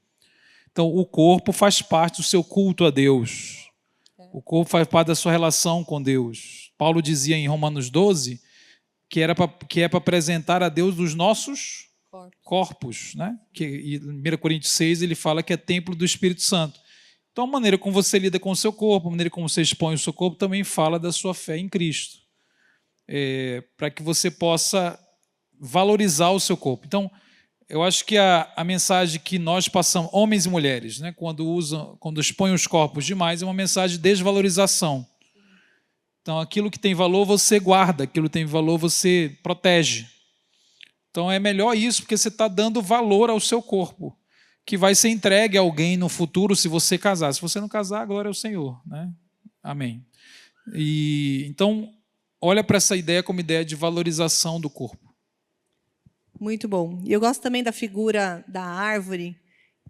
[SPEAKER 3] Então, o corpo faz parte do seu culto a Deus. O corpo faz parte da sua relação com Deus. Paulo dizia em Romanos 12 que é para apresentar a Deus os nossos corpos, né? E em 1 Coríntios 6 ele fala que é templo do Espírito Santo. Então a maneira como você lida com o seu corpo, a maneira como você expõe o seu corpo também fala da sua fé em Cristo. Para que você possa valorizar o seu corpo. Então, eu acho que a mensagem que nós passamos, homens e mulheres, né, quando expõem os corpos demais, é uma mensagem de desvalorização. Então, aquilo que tem valor você guarda, aquilo que tem valor você protege. Então é melhor isso, porque você está dando valor ao seu corpo, que vai ser entregue a alguém no futuro se você casar. Se você não casar, glória ao Senhor. Né? Amém. Então, olha para essa ideia como ideia de valorização do corpo.
[SPEAKER 1] Muito bom. E eu gosto também da figura da árvore,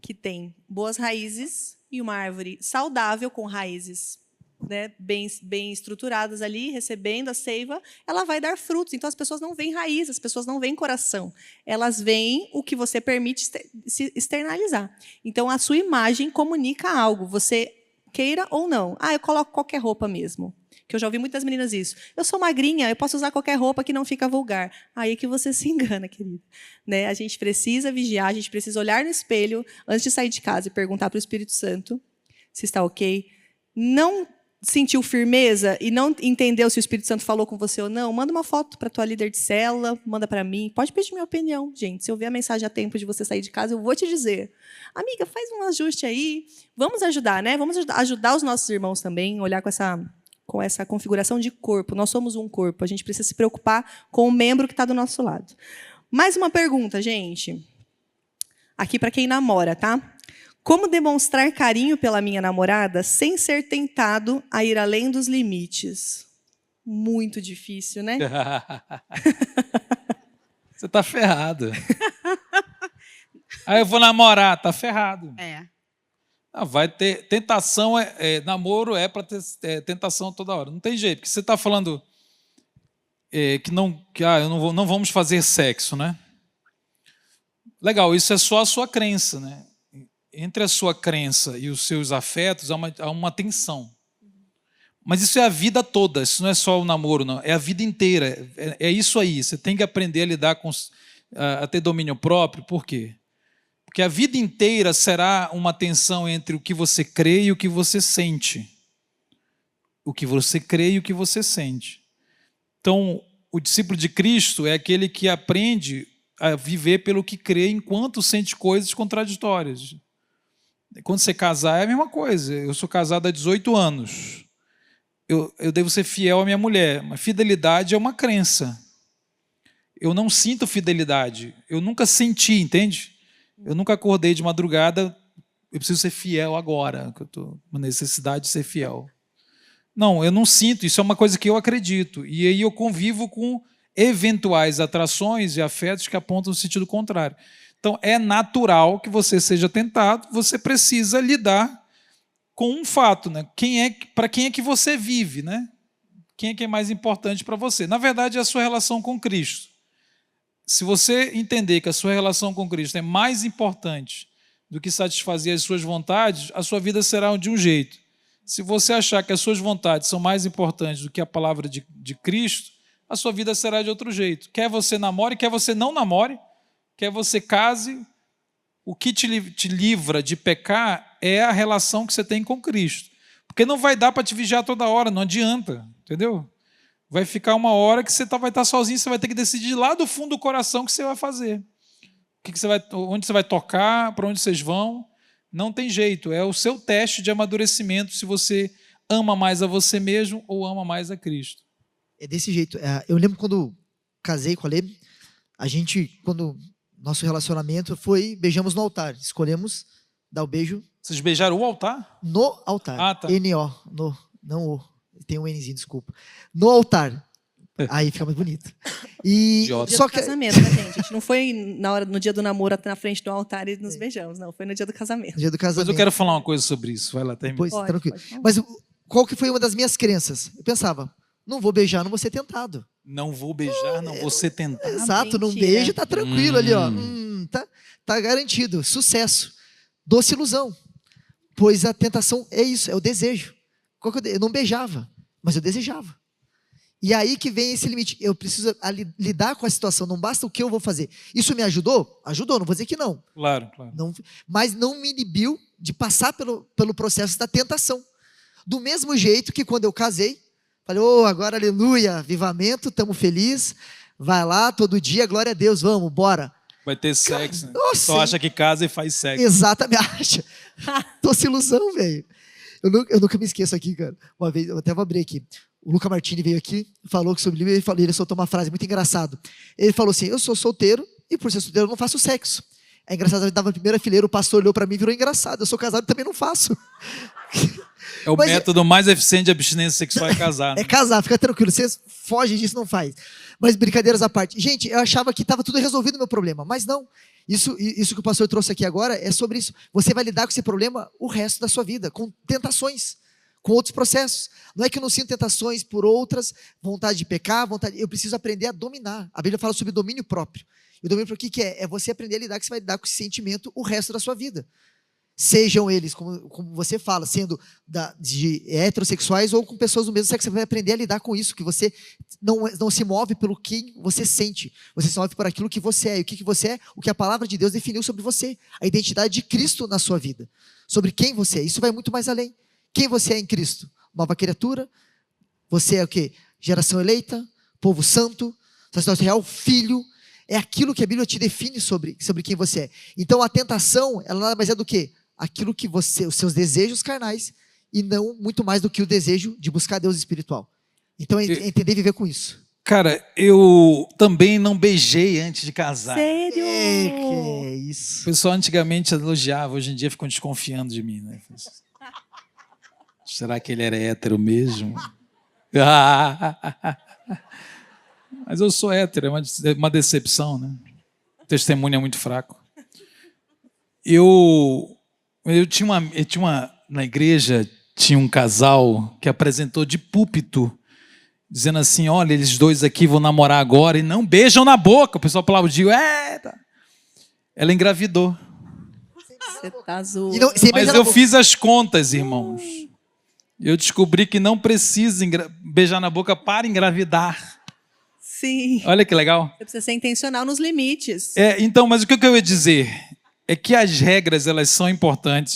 [SPEAKER 1] que tem boas raízes, e uma árvore saudável com raízes, né, bem estruturadas ali, recebendo a seiva, ela vai dar frutos. Então, as pessoas não veem raiz, as pessoas não veem coração. Elas veem o que você permite se externalizar. Então, a sua imagem comunica algo, você queira ou não. Eu coloco qualquer roupa mesmo. Que eu já ouvi muitas meninas isso. Eu sou magrinha, eu posso usar qualquer roupa que não fica vulgar. Aí que você se engana, querida. Né? A gente precisa vigiar, a gente precisa olhar no espelho antes de sair de casa e perguntar para o Espírito Santo se está ok. Não sentiu firmeza e não entendeu se o Espírito Santo falou com você ou não, manda uma foto para a tua líder de célula, manda para mim. Pode pedir minha opinião, gente. Se eu ver a mensagem a tempo de você sair de casa, eu vou te dizer. Amiga, faz um ajuste aí. Vamos ajudar, né? Vamos ajudar os nossos irmãos também, olhar com essa configuração de corpo. Nós somos um corpo. A gente precisa se preocupar com o membro que está do nosso lado. Mais uma pergunta, gente. Aqui para quem namora, tá? Como demonstrar carinho pela minha namorada sem ser tentado a ir além dos limites? Muito difícil, né?
[SPEAKER 3] Você está ferrado. Aí eu vou namorar, tá ferrado. Vai ter tentação, namoro é para ter tentação toda hora. Não tem jeito, porque você está falando não vamos fazer sexo, né? Legal, isso é só a sua crença, né? Entre a sua crença e os seus afetos há uma tensão. Mas isso é a vida toda, isso não é só o namoro, não. É a vida inteira. É isso aí. Você tem que aprender a lidar a ter domínio próprio. Por quê? Porque a vida inteira será uma tensão entre o que você crê e o que você sente. O que você crê e o que você sente. Então, o discípulo de Cristo é aquele que aprende a viver pelo que crê enquanto sente coisas contraditórias. Quando você casar, é a mesma coisa. Eu sou casado há 18 anos. Eu devo ser fiel à minha mulher. Mas fidelidade é uma crença. Eu não sinto fidelidade. Eu nunca senti, entende? Eu nunca acordei de madrugada, eu preciso ser fiel agora, que eu estou com uma necessidade de ser fiel. Não, eu não sinto, isso é uma coisa que eu acredito. E aí eu convivo com eventuais atrações e afetos que apontam no sentido contrário. Então, é natural que você seja tentado, você precisa lidar com um fato, né? Para quem é que você vive, né? Quem é que é mais importante para você? Na verdade, é a sua relação com Cristo. Se você entender que a sua relação com Cristo é mais importante do que satisfazer as suas vontades, a sua vida será de um jeito. Se você achar que as suas vontades são mais importantes do que a palavra de Cristo, a sua vida será de outro jeito. Quer você namore, quer você não namore, quer você case, o que te livra de pecar é a relação que você tem com Cristo. Porque não vai dar para te vigiar toda hora, não adianta, entendeu? Vai ficar uma hora que você vai estar sozinho, você vai ter que decidir lá do fundo do coração o que você vai fazer. Onde você vai tocar, para onde vocês vão. Não tem jeito, é o seu teste de amadurecimento se você ama mais a você mesmo ou ama mais a Cristo.
[SPEAKER 4] É desse jeito. Eu lembro quando casei com a Lê, a gente, quando nosso relacionamento foi, beijamos no altar. Escolhemos dar o beijo.
[SPEAKER 3] Vocês beijaram o altar?
[SPEAKER 4] No altar.
[SPEAKER 3] Ah, tá.
[SPEAKER 4] N-O, não o. Tem um Nzinho, desculpa. No altar. Aí fica mais bonito. E
[SPEAKER 1] No dia
[SPEAKER 4] só
[SPEAKER 1] do
[SPEAKER 4] que
[SPEAKER 1] casamento, né, gente? A gente não foi no dia do namoro na frente do altar e nos beijamos, não. Foi no dia do casamento.
[SPEAKER 4] no dia do casamento.
[SPEAKER 3] Mas eu quero falar uma coisa sobre isso. Vai lá, termina.
[SPEAKER 4] Depois,
[SPEAKER 1] Pode,
[SPEAKER 4] tranquilo.
[SPEAKER 1] pode falar.
[SPEAKER 4] Mas qual que foi uma das minhas crenças? Eu pensava, não vou beijar, não vou ser tentado.
[SPEAKER 3] Não vou beijar, não vou ser tentado.
[SPEAKER 4] Exato, não
[SPEAKER 1] mentira.
[SPEAKER 4] beijo, tá tranquilo ali, ó. Tá garantido, sucesso. Doce ilusão. Pois a tentação é isso, é o desejo. Eu não beijava, mas eu desejava. E aí que vem esse limite. Eu preciso lidar com a situação, não basta o que eu vou fazer. Isso me ajudou? Ajudou, não vou dizer que não.
[SPEAKER 3] Claro, claro.
[SPEAKER 4] Mas não me inibiu de passar pelo processo da tentação. Do mesmo jeito que quando eu casei, falei, agora aleluia, avivamento, estamos felizes, vai lá todo dia, glória a Deus, vamos, bora.
[SPEAKER 3] Vai ter sexo, né?
[SPEAKER 4] Nossa,
[SPEAKER 3] Só acha que casa e faz sexo.
[SPEAKER 4] exatamente, acha. Doce ilusão, velho. Eu nunca me esqueço aqui, cara. Uma vez, eu até vou abrir aqui. O Luca Martini veio aqui, falou sobre o livro, ele soltou uma frase muito engraçada. Ele falou assim, eu sou solteiro e por ser solteiro eu não faço sexo. É engraçado, ele estava na primeira fileira, o pastor olhou para mim e virou engraçado. Eu sou casado e também não faço.
[SPEAKER 3] É o
[SPEAKER 4] Mas
[SPEAKER 3] método mais eficiente de abstinência sexual é casar. Né?
[SPEAKER 4] É casar, fica tranquilo. Você foge disso, não faz. Mas brincadeiras à parte. Gente, eu achava que estava tudo resolvido o meu problema, mas não. Isso que o pastor trouxe aqui agora é sobre isso. Você vai lidar com esse problema o resto da sua vida, com tentações, com outros processos. Não é que eu não sinto tentações por outras, vontade de pecar, eu preciso aprender a dominar. A Bíblia fala sobre domínio próprio. E o domínio próprio o que é? É você aprender a lidar, que você vai lidar com esse sentimento o resto da sua vida. Sejam eles, como você fala, sendo de heterossexuais ou com pessoas do mesmo sexo, você vai aprender a lidar com isso, que você não se move pelo que você sente, você se move por aquilo que você é. E o que você é? O que a palavra de Deus definiu sobre você, a identidade de Cristo na sua vida, sobre quem você é. Isso vai muito mais além. Quem você é em Cristo? Nova criatura? Você é o quê? Geração eleita? Povo santo? Sacerdócio real? Filho? É aquilo que a Bíblia te define sobre quem você é. Então a tentação, ela nada mais é do que aquilo que os seus desejos carnais, e não muito mais do que o desejo de buscar Deus espiritual. Então é entender e viver com isso.
[SPEAKER 3] Cara, eu também não beijei antes de casar.
[SPEAKER 1] Sério?
[SPEAKER 4] Que é
[SPEAKER 3] O
[SPEAKER 4] isso.
[SPEAKER 3] pessoal antigamente elogiava, hoje em dia ficam desconfiando de mim, né? Será que ele era hétero mesmo? Mas eu sou hétero, é uma decepção, né? O testemunho é muito fraco. Eu tinha na igreja tinha um casal que apresentou de púlpito, dizendo assim, olha, eles dois aqui vão namorar agora e não beijam na boca. O pessoal aplaudiu, Ela engravidou.
[SPEAKER 1] Você tá azul.
[SPEAKER 3] Mas eu fiz as contas, irmãos. Eu descobri que não precisa beijar na boca para engravidar.
[SPEAKER 1] Sim.
[SPEAKER 3] Olha que legal.
[SPEAKER 1] Você precisa ser intencional nos limites.
[SPEAKER 3] Então, mas o que eu ia dizer é que as regras, elas são importantes.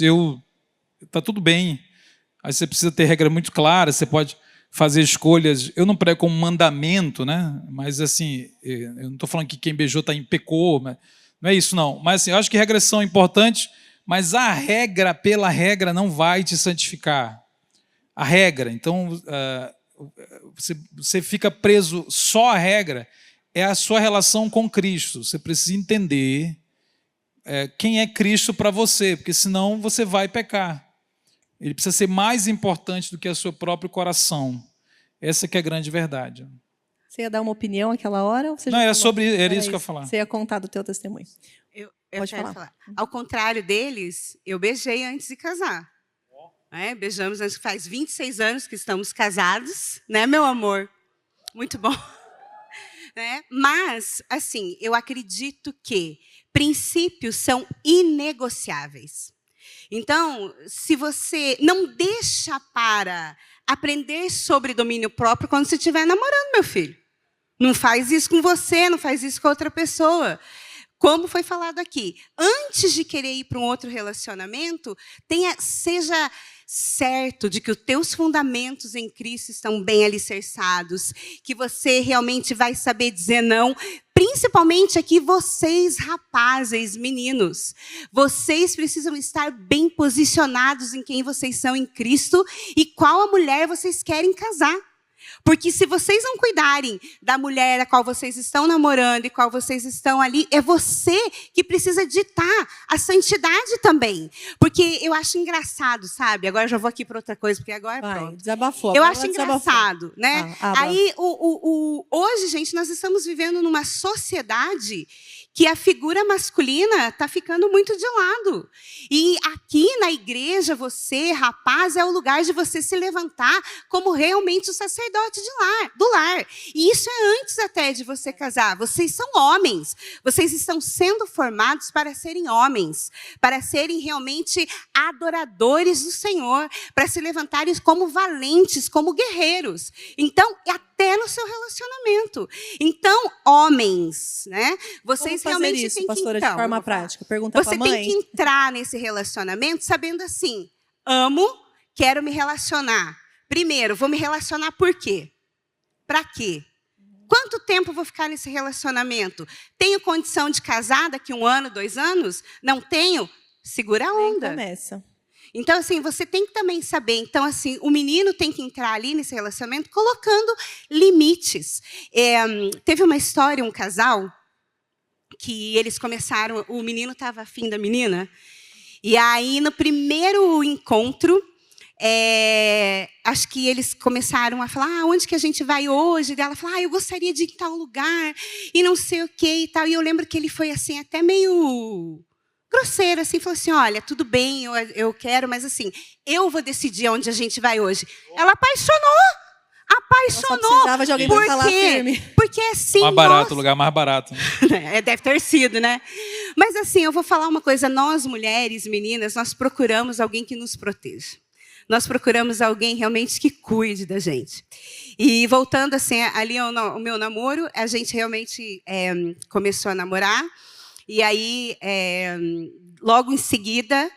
[SPEAKER 3] Tá tudo bem. Aí você precisa ter regra muito clara, você pode fazer escolhas. Eu não prego como mandamento, né? Mas assim, eu não estou falando que quem beijou pecou, não é isso não. Mas assim, eu acho que regras são importantes, mas a regra pela regra não vai te santificar. A regra, então, você fica preso só à regra, é a sua relação com Cristo. Você precisa entender quem é Cristo para você, porque senão você vai pecar. Ele precisa ser mais importante do que o seu próprio coração. Essa que é a grande verdade.
[SPEAKER 1] Você ia dar uma opinião aquela hora? Ou você
[SPEAKER 3] Não,
[SPEAKER 1] já
[SPEAKER 3] era
[SPEAKER 1] falou?
[SPEAKER 3] sobre, era isso que eu ia falar.
[SPEAKER 1] Você ia contar do teu testemunho.
[SPEAKER 2] Eu
[SPEAKER 1] Pode
[SPEAKER 2] quero
[SPEAKER 1] falar.
[SPEAKER 2] Ao contrário deles, eu beijei antes de casar. Beijamos antes, faz 26 anos que estamos casados, né, meu amor? Muito bom. Né? Mas, assim, eu acredito que princípios são inegociáveis. Então, se você não deixa para aprender sobre domínio próprio quando você estiver namorando, meu filho. Não faz isso com você, não faz isso com outra pessoa. Como foi falado aqui, antes de querer ir para um outro relacionamento, seja certo de que os teus fundamentos em Cristo estão bem alicerçados, que você realmente vai saber dizer não, principalmente aqui vocês, rapazes, meninos. Vocês precisam estar bem posicionados em quem vocês são em Cristo e qual a mulher vocês querem casar. Porque se vocês não cuidarem da mulher a qual vocês estão namorando e qual vocês estão ali, é você que precisa ditar a santidade também. Porque eu acho engraçado, sabe? Agora eu já vou aqui para outra coisa, porque agora pronto.
[SPEAKER 1] Desabafou.
[SPEAKER 2] Eu acho engraçado, né?
[SPEAKER 1] Aí,
[SPEAKER 2] hoje, gente, nós estamos vivendo numa sociedade que a figura masculina está ficando muito de lado. E aqui na igreja, você, rapaz, é o lugar de você se levantar como realmente o sacerdote do lar. E isso é antes até de você casar. Vocês são homens. Vocês estão sendo formados para serem homens, para serem realmente adoradores do Senhor, para se levantarem como valentes, como guerreiros. Então, até no seu relacionamento. Então, homens, né? Vocês realmente
[SPEAKER 1] isso,
[SPEAKER 2] têm que,
[SPEAKER 1] pastora,
[SPEAKER 2] então,
[SPEAKER 1] de forma prática. Pergunta para a mãe.
[SPEAKER 2] você tem que entrar nesse relacionamento sabendo assim, amo, quero me relacionar. Primeiro, vou me relacionar por quê? Para quê? Quanto tempo vou ficar nesse relacionamento? Tenho condição de casar daqui 1 ano, 2 anos? Não tenho? Segura a onda.
[SPEAKER 1] Começa.
[SPEAKER 2] Então, assim, você tem que também saber. Então, assim, o menino tem que entrar ali nesse relacionamento colocando limites. Teve uma história, um casal, que eles começaram, o menino estava afim da menina, e aí, no primeiro encontro, acho que eles começaram a falar, onde que a gente vai hoje? E ela falou, eu gostaria de ir em tal lugar, e não sei o quê e tal. E eu lembro que ele foi, assim, até meio grosseiro, assim, falou assim, olha, tudo bem, eu quero, mas assim, eu vou decidir onde a gente vai hoje. Ela apaixonou,
[SPEAKER 1] precisava de alguém para falar firme.
[SPEAKER 2] porque assim...
[SPEAKER 3] Mais barato, o lugar mais barato. Né?
[SPEAKER 2] Deve ter sido, né? Mas assim, eu vou falar uma coisa, nós mulheres, meninas, nós procuramos alguém que nos proteja. Nós procuramos alguém realmente que cuide da gente. E voltando assim, ali ao meu namoro, a gente realmente começou a namorar, e aí, logo em seguida,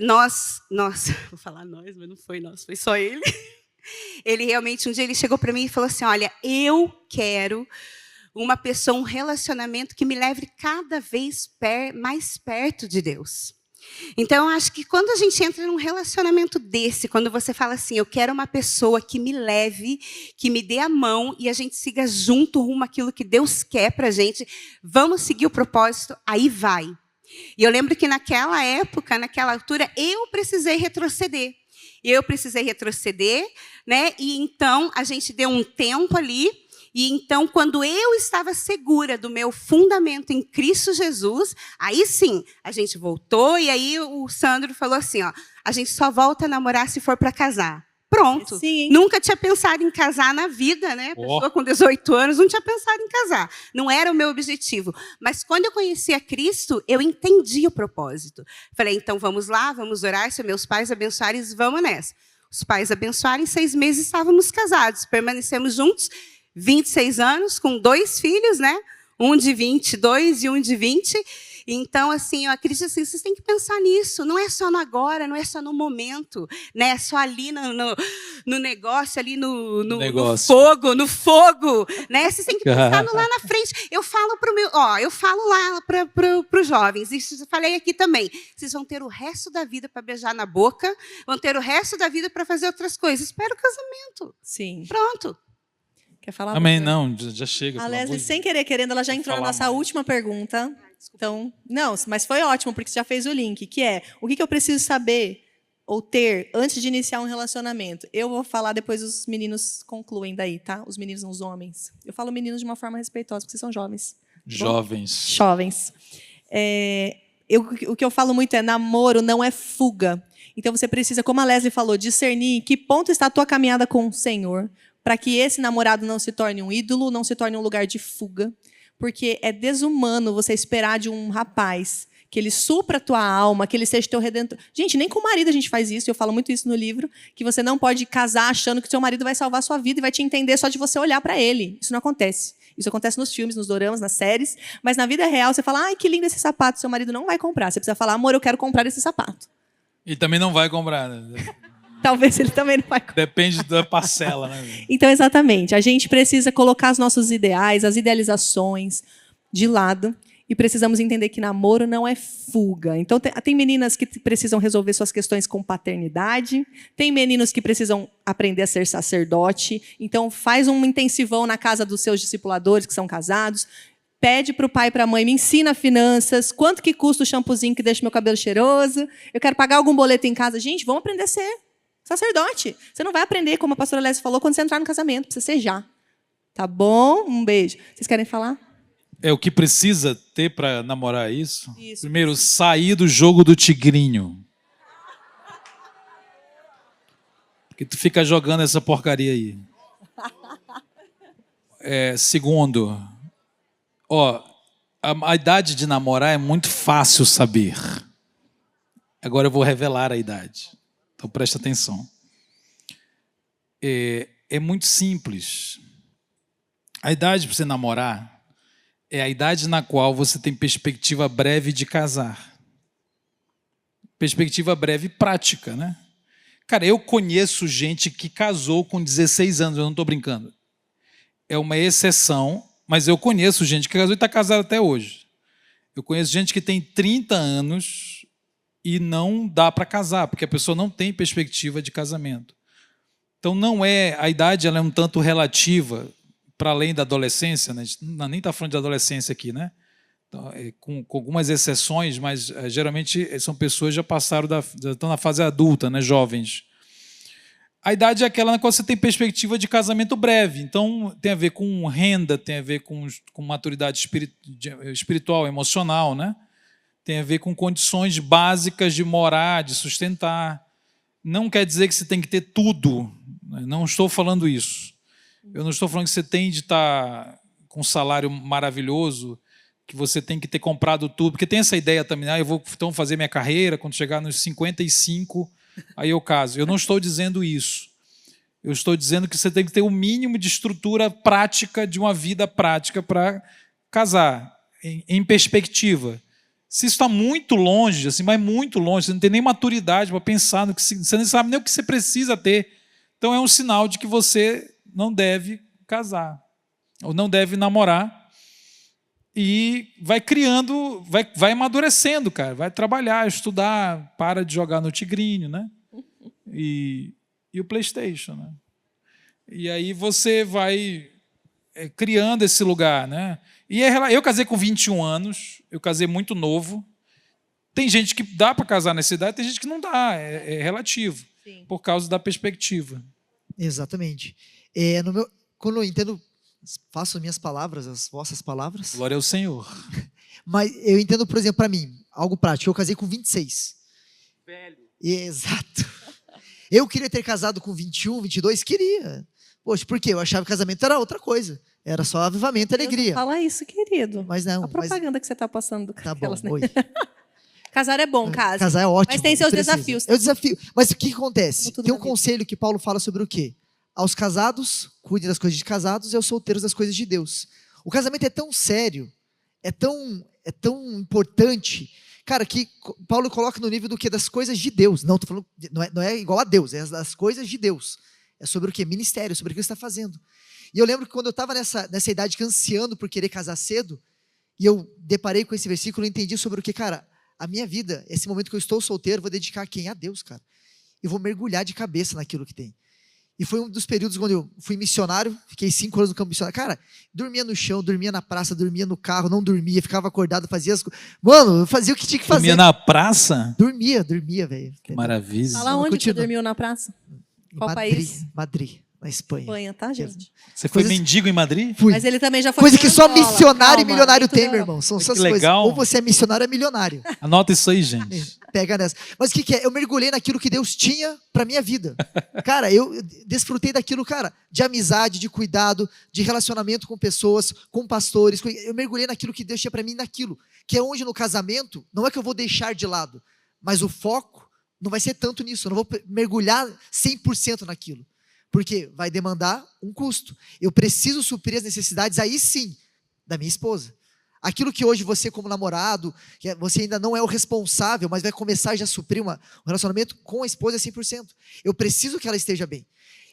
[SPEAKER 2] nós, vou falar nós, mas não foi nós, foi só ele. Ele realmente, um dia ele chegou para mim e falou assim, olha, eu quero uma pessoa, um relacionamento que me leve cada vez mais perto de Deus. Então, eu acho que quando a gente entra num relacionamento desse, quando você fala assim, eu quero uma pessoa que me leve, que me dê a mão e a gente siga junto rumo àquilo que Deus quer para a gente, vamos seguir o propósito, aí vai. E eu lembro que naquela época, naquela altura, eu precisei retroceder. Né? E então a gente deu um tempo ali, e então quando eu estava segura do meu fundamento em Cristo Jesus, aí sim, a gente voltou, e aí o Sandro falou assim, a gente só volta a namorar se for para casar. Pronto.
[SPEAKER 1] Sim.
[SPEAKER 2] Nunca tinha pensado em casar na vida, né? A pessoa com 18 anos não tinha pensado em casar. Não era o meu objetivo. Mas quando eu conheci a Cristo, eu entendi o propósito. Falei, então vamos lá, vamos orar, se meus pais abençoarem, vamos nessa. Os pais abençoaram, em 6 meses estávamos casados. Permanecemos juntos 26 anos, com 2 filhos, né? Um de 22 e um de 20. Então, assim, eu acredito assim, vocês têm que pensar nisso. Não é só no agora, não é só no momento, né? É só ali no negócio, ali no fogo, né? Vocês têm que pensar lá na frente. Eu falo lá para os jovens, isso eu falei aqui também. Vocês vão ter o resto da vida para beijar na boca, vão ter o resto da vida para fazer outras coisas. Espera o casamento.
[SPEAKER 1] Sim.
[SPEAKER 2] Pronto.
[SPEAKER 1] Quer falar?
[SPEAKER 3] Amém, não, já chega.
[SPEAKER 1] A Leslie, sem querer, querendo, ela já entrou na nossa última pergunta. Então, não, mas foi ótimo, porque você já fez o link, que é, o que eu preciso saber ou ter antes de iniciar um relacionamento? Eu vou falar, depois os meninos concluem daí, tá? Os meninos não os homens. Eu falo meninos de uma forma respeitosa, porque vocês são jovens.
[SPEAKER 3] Jovens.
[SPEAKER 1] Jovens. O que eu falo muito é namoro não é fuga. Então você precisa, como a Leslie falou, discernir em que ponto está a tua caminhada com o Senhor, para que esse namorado não se torne um ídolo, não se torne um lugar de fuga. Porque é desumano você esperar de um rapaz que ele supra a tua alma, que ele seja teu redentor. Gente, nem com o marido a gente faz isso, eu falo muito isso no livro, que você não pode casar achando que o seu marido vai salvar a sua vida e vai te entender só de você olhar para ele. Isso não acontece. Isso acontece nos filmes, nos doramas, nas séries, mas na vida real você fala, ai, que lindo esse sapato, seu marido não vai comprar. Você precisa falar, amor, eu quero comprar esse sapato.
[SPEAKER 3] E também não vai comprar, né?
[SPEAKER 1] Talvez ele também não vai comprar.
[SPEAKER 3] Depende da parcela, né?
[SPEAKER 1] Então, exatamente, a gente precisa colocar os nossos ideais, as idealizações de lado e precisamos entender que namoro não é fuga. Então, tem meninas que precisam resolver suas questões com paternidade, tem meninos que precisam aprender a ser sacerdote. Então, faz um intensivão na casa dos seus discipuladores que são casados, pede para o pai e para a mãe, me ensina finanças, quanto que custa o shampoozinho que deixa meu cabelo cheiroso, eu quero pagar algum boleto em casa. Gente, vamos aprender a ser sacerdote. Você não vai aprender, como a pastora Lésia falou, quando você entrar no casamento, precisa ser já. Tá bom? Um beijo. Vocês querem falar?
[SPEAKER 3] O que precisa ter para namorar isso?
[SPEAKER 1] Isso.
[SPEAKER 3] Primeiro, sair do jogo do tigrinho. Porque tu fica jogando essa porcaria aí. Segundo, a idade de namorar é muito fácil saber. Agora eu vou revelar a idade. Então presta atenção. É muito simples. A idade para você namorar é a idade na qual você tem perspectiva breve de casar. Perspectiva breve prática, né? Cara, eu conheço gente que casou com 16 anos, eu não estou brincando. É uma exceção, mas eu conheço gente que casou e está casada até hoje. Eu conheço gente que tem 30 anos e não dá para casar, porque a pessoa não tem perspectiva de casamento. Então, não é a idade, ela é um tanto relativa, para além da adolescência, né? A gente nem está falando de adolescência aqui, né? Então, com algumas exceções, mas geralmente são pessoas que já estão na fase adulta, né? Jovens. A idade é aquela na qual você tem perspectiva de casamento breve. Então, tem a ver com renda, tem a ver com maturidade espiritual, emocional, né? Tem a ver com condições básicas de morar, de sustentar. Não quer dizer que você tem que ter tudo. Não estou falando isso. Eu não estou falando que você tem de estar com um salário maravilhoso, que você tem que ter comprado tudo, porque tem essa ideia também, eu vou então fazer minha carreira, quando chegar nos 55, aí eu caso. Eu não estou dizendo isso. Eu estou dizendo que você tem que ter o mínimo de estrutura prática, de uma vida prática para casar, em perspectiva. Se isso está muito longe, assim, mas muito longe, você não tem nem maturidade para pensar no que você não sabe nem o que você precisa ter. Então é um sinal de que você não deve casar, ou não deve namorar, e vai criando, vai amadurecendo, cara, vai trabalhar, estudar, para de jogar no tigrinho, né? E o PlayStation, né? E aí você vai criando esse lugar, né? E eu casei com 21 anos, eu casei muito novo. Tem gente que dá para casar nessa idade, tem gente que não dá, é relativo. Sim. Por causa da perspectiva.
[SPEAKER 4] Exatamente. Quando eu entendo, faço minhas palavras, as vossas palavras.
[SPEAKER 3] Glória ao Senhor.
[SPEAKER 4] Mas eu entendo, por exemplo, para mim, algo prático. Eu casei com 26.
[SPEAKER 3] Velho.
[SPEAKER 4] Exato. Eu queria ter casado com 21, 22, queria. Poxa, por quê? Eu achava que casamento era outra coisa. Era só avivamento e alegria.
[SPEAKER 1] Fala isso, querido.
[SPEAKER 4] Mas não.
[SPEAKER 1] A propaganda que você está passando do
[SPEAKER 4] Tá bom,
[SPEAKER 1] né?
[SPEAKER 4] oi.
[SPEAKER 1] Casar é bom, casa.
[SPEAKER 4] Casar é ótimo.
[SPEAKER 1] Mas tem seus desafios.
[SPEAKER 4] É o desafio. Mas o que acontece?
[SPEAKER 1] Tem
[SPEAKER 4] um conselho que Paulo fala sobre o quê? Aos casados, cuidem das coisas de casados, e aos solteiros das coisas de Deus. O casamento é tão sério, é tão importante, cara, que Paulo coloca no nível do quê? Das coisas de Deus. Não, tô falando, não é igual a Deus, é das coisas de Deus. É sobre o quê? Ministério, sobre o que você está fazendo. E eu lembro que quando eu estava nessa idade ansiando por querer casar cedo, e eu deparei com esse versículo, eu entendi sobre o que, cara, a minha vida, esse momento que eu estou solteiro, vou dedicar a quem? A Deus, cara. Eu vou mergulhar de cabeça naquilo que tem. E foi um dos períodos quando eu fui missionário, fiquei 5 anos no campo missionário. Cara, dormia no chão, dormia na praça, dormia no carro, não dormia, ficava acordado, fazia as coisas. Mano, eu fazia o que tinha que fazer.
[SPEAKER 3] Dormia na praça?
[SPEAKER 4] Dormia, velho.
[SPEAKER 3] Que maravilha.
[SPEAKER 1] Fala onde você
[SPEAKER 4] Continua.
[SPEAKER 1] dormiu na praça?
[SPEAKER 4] Em
[SPEAKER 1] Qual
[SPEAKER 4] Madrid,
[SPEAKER 1] país?
[SPEAKER 4] Madrid, na Espanha.
[SPEAKER 1] Espanha, tá, gente?
[SPEAKER 3] Você foi
[SPEAKER 4] Coisas-
[SPEAKER 3] mendigo em Madrid?
[SPEAKER 4] Fui.
[SPEAKER 1] Mas ele também já foi
[SPEAKER 4] Coisa
[SPEAKER 1] pra
[SPEAKER 4] que só
[SPEAKER 1] Angola.
[SPEAKER 4] missionário e
[SPEAKER 1] Calma,
[SPEAKER 4] milionário
[SPEAKER 1] nem
[SPEAKER 4] tem,
[SPEAKER 1] tudo
[SPEAKER 4] meu
[SPEAKER 1] é-
[SPEAKER 4] irmão. São
[SPEAKER 3] Que
[SPEAKER 4] essas
[SPEAKER 3] legal.
[SPEAKER 4] coisas. Ou você é missionário ou é milionário.
[SPEAKER 3] Anota isso aí, gente.
[SPEAKER 4] Pega nessa. Mas o que é? Eu mergulhei naquilo que Deus tinha pra minha vida. Cara, eu desfrutei daquilo, cara, de amizade, de cuidado, de relacionamento com pessoas, com pastores. Eu mergulhei naquilo que Deus tinha pra mim, naquilo. Que é onde no casamento, não é que eu vou deixar de lado, mas o foco não vai ser tanto nisso. Eu não vou mergulhar 100% naquilo. Porque vai demandar um custo. Eu preciso suprir as necessidades, aí sim, da minha esposa. Aquilo que hoje você, como namorado, você ainda não é o responsável, mas vai começar já a suprir um relacionamento com a esposa 100%. Eu preciso que ela esteja bem.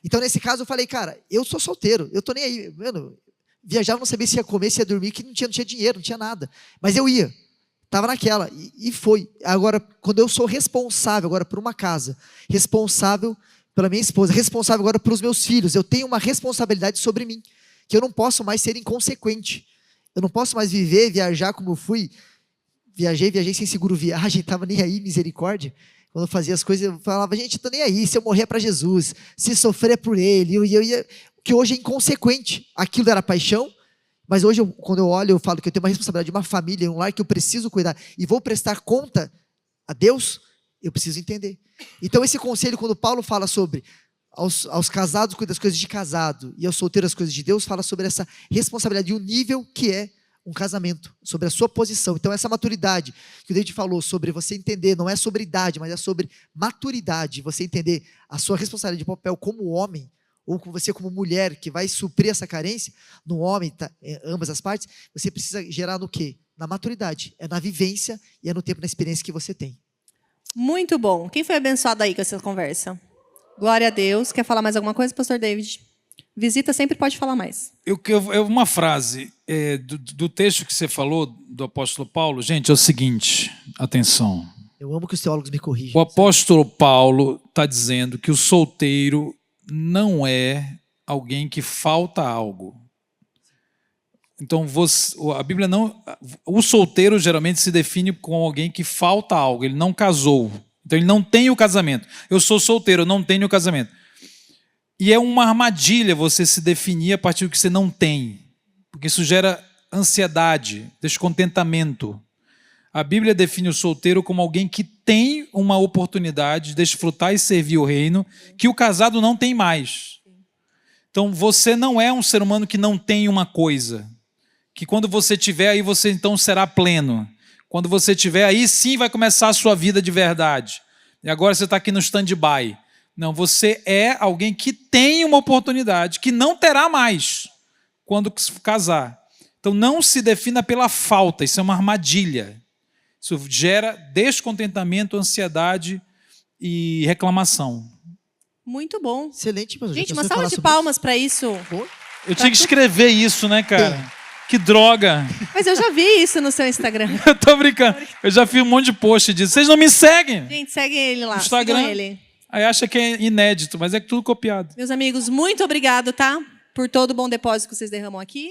[SPEAKER 4] Então, nesse caso, eu falei, cara, eu sou solteiro, eu tô nem aí. Mano, viajava, não sabia se ia comer, se ia dormir, que não tinha dinheiro, não tinha nada. Mas eu ia. Estava naquela. E foi. Agora, quando eu sou responsável agora por uma casa, responsável pela minha esposa, responsável agora pelos meus filhos, eu tenho uma responsabilidade sobre mim, que eu não posso mais ser inconsequente. Eu não posso mais viajar como eu fui. Viajei sem seguro viagem, estava nem aí, misericórdia. Quando eu fazia as coisas, eu falava, gente, estou nem aí, se eu morrer é para Jesus, se sofrer é por Ele. Eu ia, que hoje é inconsequente. Aquilo era paixão, mas hoje, quando eu olho, eu falo que eu tenho uma responsabilidade de uma família, um lar que eu preciso cuidar, e vou prestar conta a Deus, eu preciso entender. Então, esse conselho, quando Paulo fala sobre aos casados cuida das coisas de casado e aos solteiros as coisas de Deus, fala sobre essa responsabilidade e o nível que é um casamento, sobre a sua posição. Então essa maturidade que o David falou sobre você entender, não é sobre idade, mas é sobre maturidade, você entender a sua responsabilidade de papel como homem, ou com você como mulher que vai suprir essa carência, no homem, ambas as partes, você precisa gerar no quê? Na maturidade, é na vivência e é no tempo, na experiência que você tem.
[SPEAKER 1] Muito bom. Quem foi abençoado aí com essa conversa? Glória a Deus. Quer falar mais alguma coisa, pastor David? Visita sempre pode falar mais.
[SPEAKER 3] Uma frase do texto que você falou, do apóstolo Paulo, gente, é o seguinte, atenção.
[SPEAKER 4] Eu amo que os teólogos me corrijam.
[SPEAKER 3] O apóstolo Paulo está dizendo que o solteiro não é alguém que falta algo. Então, a Bíblia não... O solteiro geralmente se define como alguém que falta algo, ele não casou. Então, ele não tem o casamento. Eu sou solteiro, eu não tenho o casamento. E é uma armadilha você se definir a partir do que você não tem. Porque isso gera ansiedade, descontentamento. A Bíblia define o solteiro como alguém que tem uma oportunidade de desfrutar e servir o reino, que o casado não tem mais. Então, você não é um ser humano que não tem uma coisa. Que quando você tiver, aí você então será pleno. Quando você tiver, aí sim vai começar a sua vida de verdade. E agora você está aqui no stand-by. Não, você é alguém que tem uma oportunidade, que não terá mais quando casar. Então não se defina pela falta, isso é uma armadilha. Isso gera descontentamento, ansiedade e reclamação.
[SPEAKER 1] Muito bom.
[SPEAKER 4] Excelente, pastor.
[SPEAKER 1] Gente,
[SPEAKER 4] Já
[SPEAKER 1] uma
[SPEAKER 4] pensou em
[SPEAKER 1] salva
[SPEAKER 4] falar
[SPEAKER 1] de
[SPEAKER 4] sobre
[SPEAKER 1] palmas para isso.
[SPEAKER 4] isso?
[SPEAKER 3] Eu tinha que escrever isso, né, cara? Que droga.
[SPEAKER 1] Mas eu já vi isso no seu Instagram.
[SPEAKER 3] Eu tô brincando. Eu já fiz um monte de post disso. Vocês não me seguem.
[SPEAKER 1] Gente, segue ele lá.
[SPEAKER 3] No Instagram.
[SPEAKER 1] Sigam ele.
[SPEAKER 3] Aí acha que é inédito, mas é tudo copiado.
[SPEAKER 1] Meus amigos, muito obrigado, tá? Por todo o bom depósito que vocês derramam aqui.